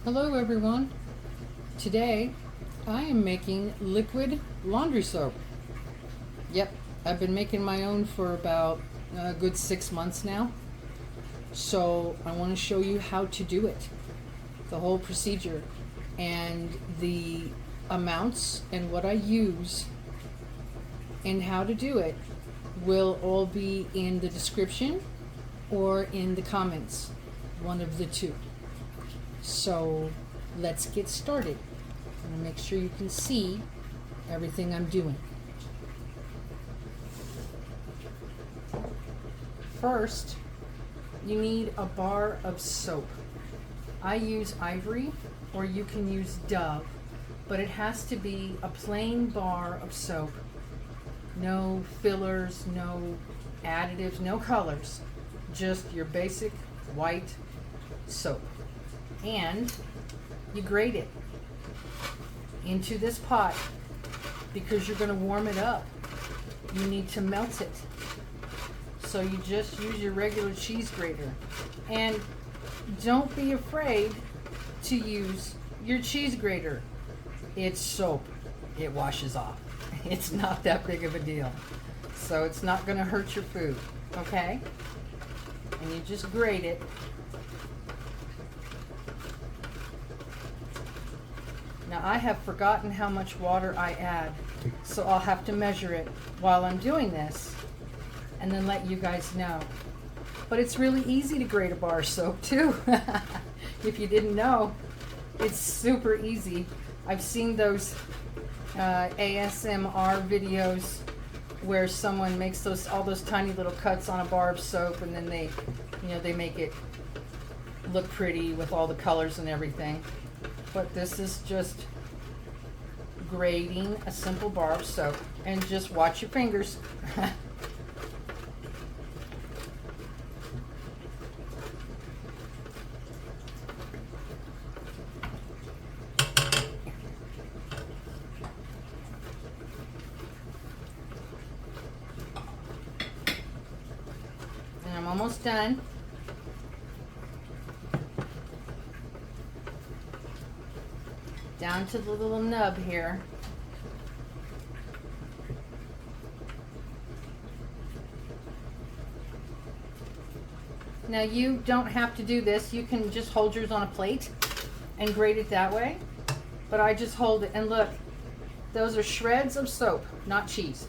Hello everyone. Today I am making liquid laundry soap. Yep, I've been making my own for about a good 6 months now. So I want to show you how to do it, the whole procedure, and the amounts and what I use and how to do it will all be in the description or in the comments, one of the two. So let's get started. I'm going to make sure you can see everything I'm doing. First, you need a bar of soap. I use Ivory, or you can use Dove, but it has to be a plain bar of soap. No fillers, no additives, no colors. Just your basic white soap. And you grate it into this pot because you're going to warm it up. You need to melt it. So you just use your regular cheese grater. And don't be afraid to use your cheese grater. It's soap. It washes off. It's not that big of a deal. So it's not going to hurt your food, okay? And you just grate it. Now I have forgotten how much water I add, so I'll have to measure it while I'm doing this and then let you guys know. But it's really easy to grate a bar of soap too. If you didn't know, it's super easy. I've seen those ASMR videos where someone makes all those tiny little cuts on a bar of soap, and then they make it look pretty with all the colors and everything. But this is just grating a simple bar of soap, and just watch your fingers. And I'm almost done. Down to the little nub here. Now you don't have to do this. You can just hold yours on a plate and grate it that way. But I just hold it, and look, those are shreds of soap, not cheese.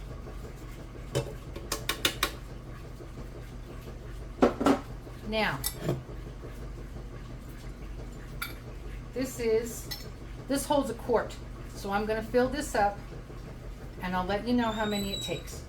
Now, this holds a quart, so I'm going to fill this up, and I'll let you know how many it takes.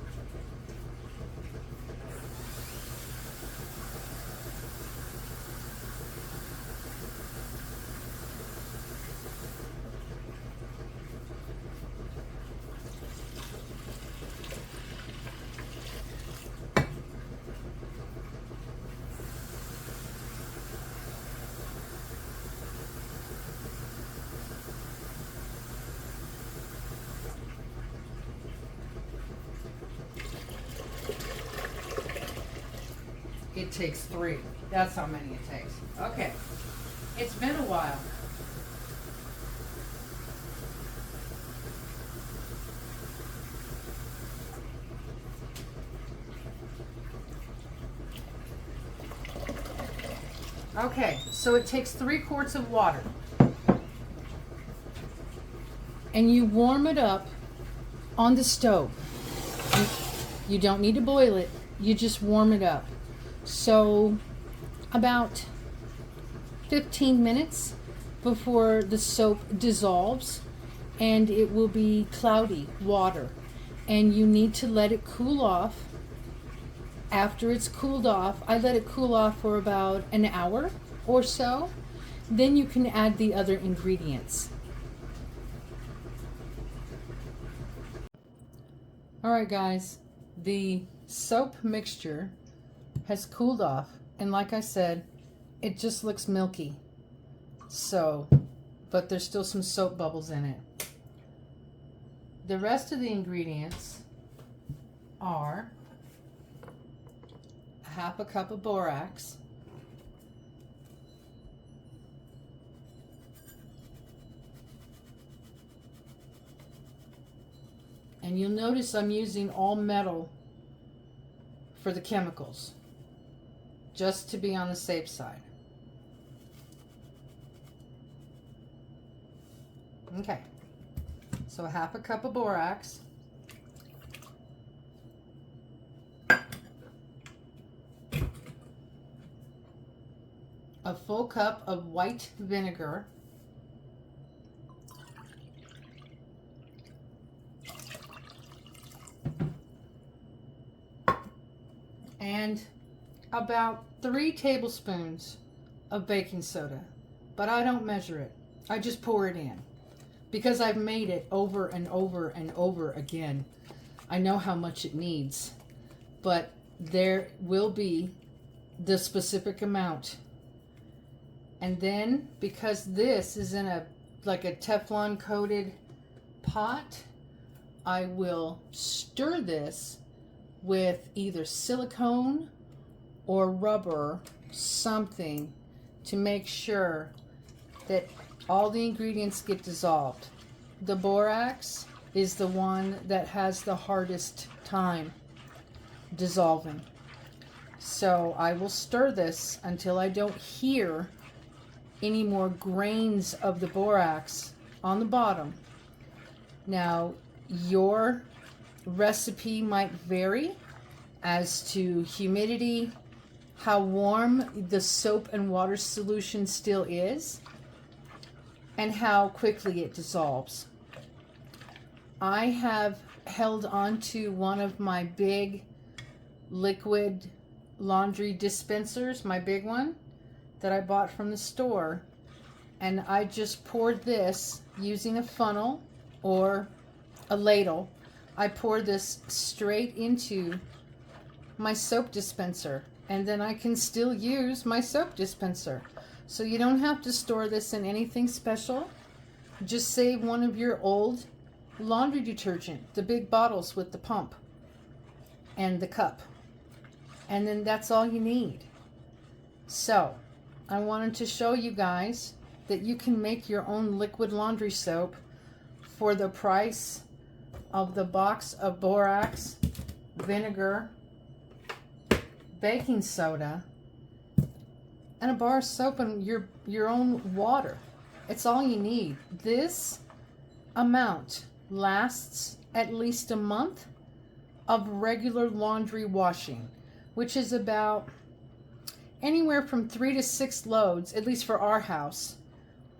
It takes 3. That's how many it takes. Okay. It's been a while. Okay, so it takes 3 quarts of water. And you warm it up on the stove. You don't need to boil it. You just warm it up. So about 15 minutes before the soap dissolves, and it will be cloudy water, and you need to let it cool off. After it's cooled off, I let it cool off for about an hour or so. Then you can add the other ingredients. All right, guys, the soap mixture has cooled off, and like I said, it just looks milky. So, but there's still some soap bubbles in it. The rest of the ingredients are half a cup of borax, And you'll notice I'm using all metal for the chemicals, just to be on the safe side. Okay, so 1/2 cup of borax. A full cup of white vinegar. And about 3 tablespoons of baking soda, but I don't measure it. I just pour it in because I've made it over and over and over again. I know how much it needs, but there will be the specific amount. And then, because this is in a like a Teflon coated pot, I will stir this with either silicone or rubber, something, to make sure that all the ingredients get dissolved. The borax is the one that has the hardest time dissolving. So I will stir this until I don't hear any more grains of the borax on the bottom. Now, your recipe might vary as to humidity, how warm the soap and water solution still is, and how quickly it dissolves. I have held on to one of my big liquid laundry dispensers, my big one that I bought from the store, and I just poured this using a funnel or a ladle. I pour this straight into my soap dispenser, and then I can still use my soap dispenser. So you don't have to store this in anything special. Just save one of your old laundry detergent, the big bottles with the pump and the cup, and then that's all you need. So I wanted to show you guys that you can make your own liquid laundry soap for the price of the box of borax, vinegar, baking soda, and a bar of soap and your own water. It's all you need. This amount lasts at least a month of regular laundry washing, which is about anywhere from 3 to 6 loads, at least for our house,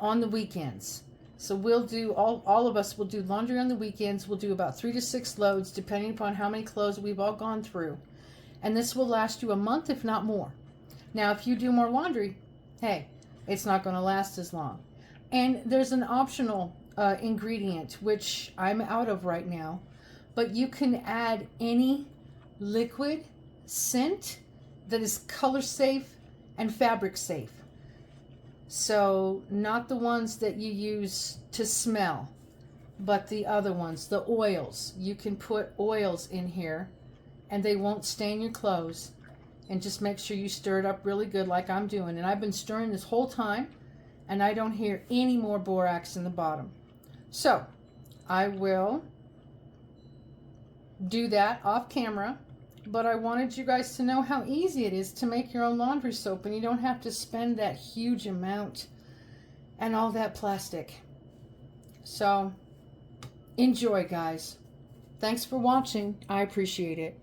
on the weekends. So we'll do, all of us will do laundry on the weekends. We'll do about 3 to 6 loads, depending upon how many clothes we've all gone through. And this will last you a month, if not more. Now, if you do more laundry, hey, it's not going to last as long. And there's an optional ingredient, which I'm out of right now, but you can add any liquid scent that is color safe and fabric safe. So not the ones that you use to smell, but the other ones, the oils. You can put oils in here and they won't stain your clothes. And just make sure you stir it up really good like I'm doing. And I've been stirring this whole time and I don't hear any more borax in the bottom. So I will do that off camera, but I wanted you guys to know how easy it is to make your own laundry soap, and you don't have to spend that huge amount and all that plastic. So enjoy, guys. Thanks for watching. I appreciate it.